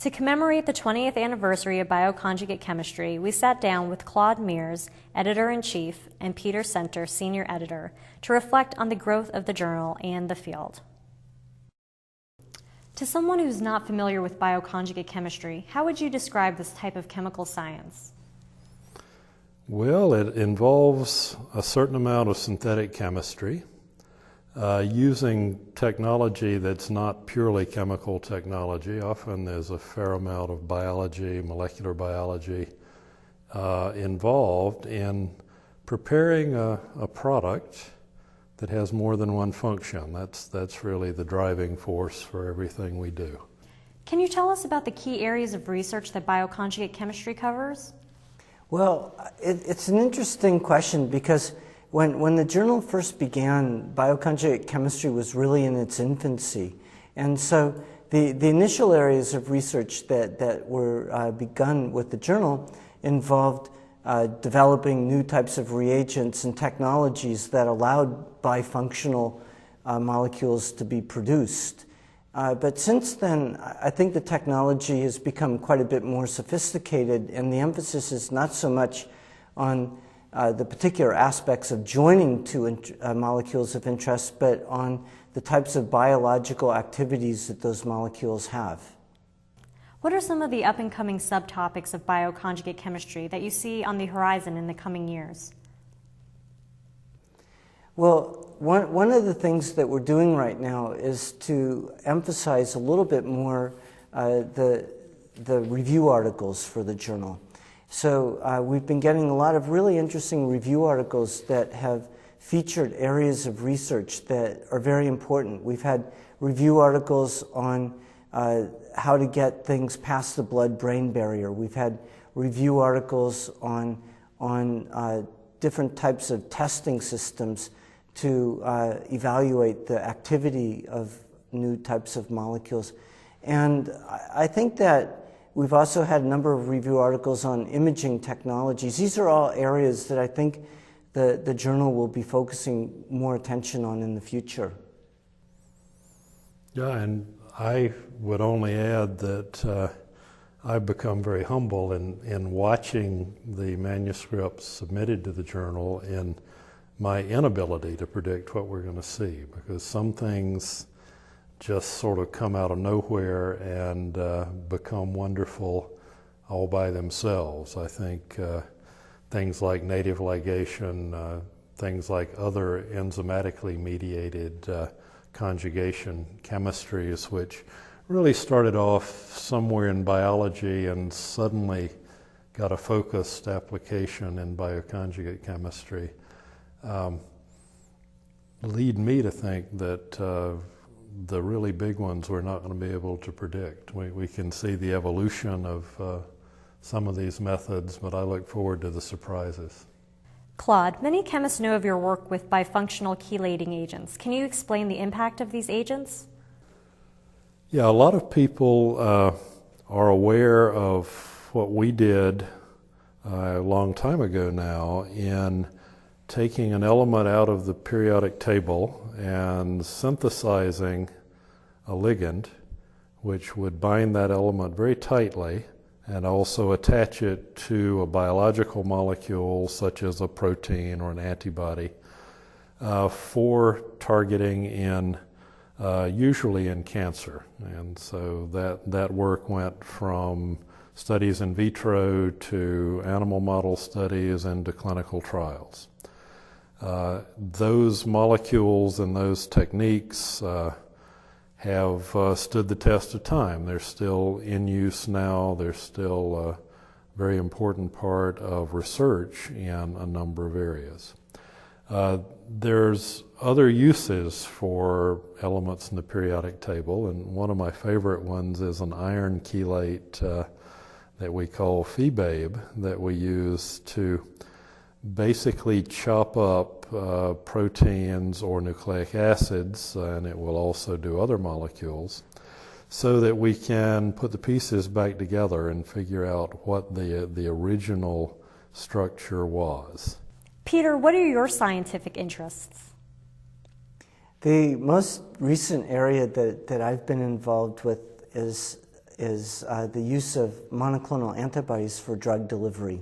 To commemorate the 20th anniversary of bioconjugate chemistry, we sat down with Claude Meares, editor-in-chief, and Peter Center, senior editor, to reflect on the growth of the journal and the field. To someone who's not familiar with bioconjugate chemistry, how would you describe this type of chemical science? Well, it involves a certain amount of synthetic chemistry, using technology that's not purely chemical technology. Often there's a fair amount of biology, molecular biology, involved in preparing a product that has more than one function. That's really the driving force for everything we do. Can you tell us about the key areas of research that bioconjugate chemistry covers? Well, it's an interesting question because when the journal first began, bioconjugate chemistry was really in its infancy. And so the initial areas of research that were begun with the journal involved developing new types of reagents and technologies that allowed bifunctional molecules to be produced. But since then, I think the technology has become quite a bit more sophisticated, and the emphasis is not so much on the particular aspects of joining two molecules of interest, but on the types of biological activities that those molecules have. What are some of the up-and-coming subtopics of bioconjugate chemistry that you see on the horizon in the coming years? Well, one of the things that we're doing right now is to emphasize a little bit more the review articles for the journal. So we've been getting a lot of really interesting review articles that have featured areas of research that are very important. We've had review articles on how to get things past the blood-brain barrier. We've had review articles on different types of testing systems to evaluate the activity of new types of molecules. And I think that we've also had a number of review articles on imaging technologies. These are all areas that I think the journal will be focusing more attention on in the future. Yeah, and I would only add that I've become very humble in watching the manuscripts submitted to the journal in my inability to predict what we're going to see, because some things just sort of come out of nowhere and become wonderful all by themselves. I think things like native ligation, things like other enzymatically mediated conjugation chemistries, which really started off somewhere in biology and suddenly got a focused application in bioconjugate chemistry, lead me to think that the really big ones we're not going to be able to predict. We can see the evolution of some of these methods, but I look forward to the surprises. Claude, many chemists know of your work with bifunctional chelating agents. Can you explain the impact of these agents? Yeah, a lot of people are aware of what we did a long time ago now in taking an element out of the periodic table and synthesizing a ligand which would bind that element very tightly and also attach it to a biological molecule such as a protein or an antibody for targeting in usually in cancer. And so that work went from studies in vitro to animal model studies and to clinical trials. Those molecules and those techniques have stood the test of time. They're still in use now. They're still a very important part of research in a number of areas. There's other uses for elements in the periodic table, and one of my favorite ones is an iron chelate that we call PHEBABE that we use to basically chop up proteins or nucleic acids, and it will also do other molecules, so that we can put the pieces back together and figure out what the original structure was. Peter, what are your scientific interests? The most recent area that I've been involved with is is the use of monoclonal antibodies for drug delivery.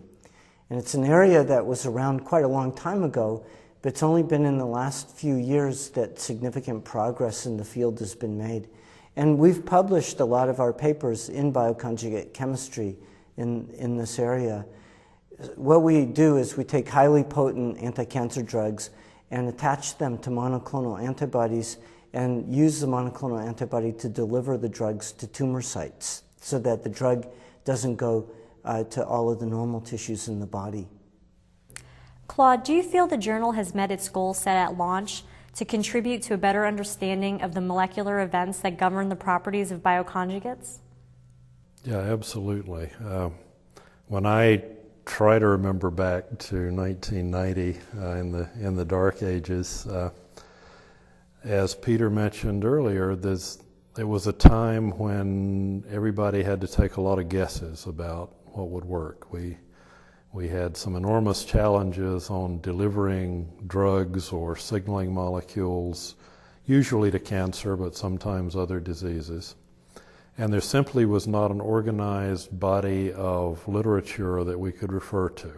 And it's an area that was around quite a long time ago, but it's only been in the last few years that significant progress in the field has been made. And we've published a lot of our papers in bioconjugate chemistry in this area. What we do is we take highly potent anti-cancer drugs and attach them to monoclonal antibodies and use the monoclonal antibody to deliver the drugs to tumor sites so that the drug doesn't go to all of the normal tissues in the body. Claude, do you feel the journal has met its goal set at launch to contribute to a better understanding of the molecular events that govern the properties of bioconjugates? Yeah, absolutely. When I try to remember back to 1990 in the dark ages, as Peter mentioned earlier, there was a time when everybody had to take a lot of guesses about what would work. We had some enormous challenges on delivering drugs or signaling molecules, usually to cancer, but sometimes other diseases. And there simply was not an organized body of literature that we could refer to.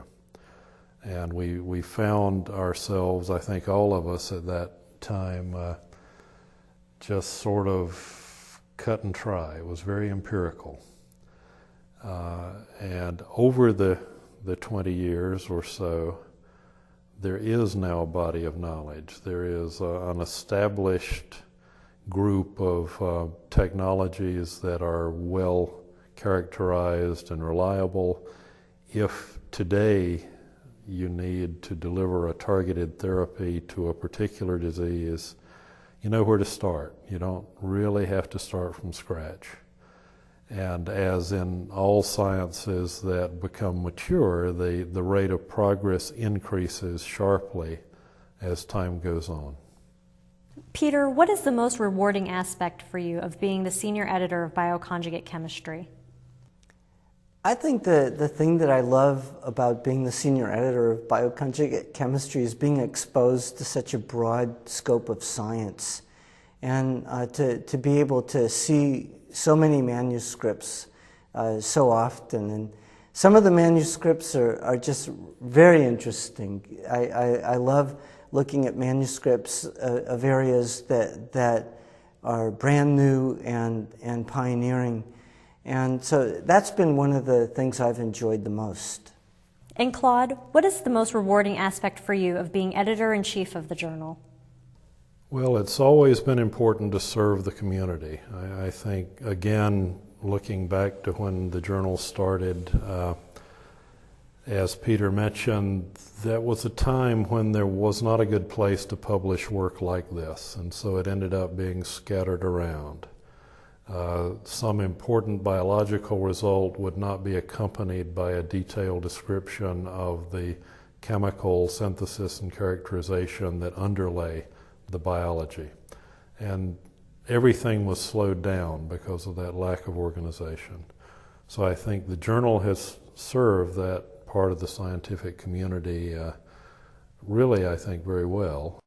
And we found ourselves, I think all of us at that time, just sort of cut and try. It was very empirical. And over the 20 years or so, there is now a body of knowledge. There is an established group of technologies that are well characterized and reliable. If today you need to deliver a targeted therapy to a particular disease, you know where to start. You don't really have to start from scratch. And as in all sciences that become mature, the rate of progress increases sharply as time goes on. Peter, what is the most rewarding aspect for you of being the senior editor of Bioconjugate Chemistry? I think the thing that I love about being the senior editor of Bioconjugate Chemistry is being exposed to such a broad scope of science, and to be able to see so many manuscripts so often. And some of the manuscripts are just very interesting. I love looking at manuscripts of areas that are brand new and pioneering. And so that's been one of the things I've enjoyed the most. And Claude, what is the most rewarding aspect for you of being editor-in-chief of the journal? Well, it's always been important to serve the community. I think, again, looking back to when the journal started, as Peter mentioned, that was a time when there was not a good place to publish work like this, and so it ended up being scattered around. Some important biological result would not be accompanied by a detailed description of the chemical synthesis and characterization that underlay the biology. And everything was slowed down because of that lack of organization. So I think the journal has served that part of the scientific community really, I think, very well.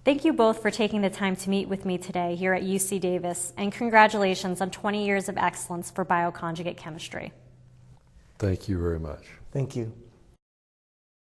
Thank you both for taking the time to meet with me today here at UC Davis, and congratulations on 20 years of excellence for bioconjugate chemistry. Thank you very much. Thank you.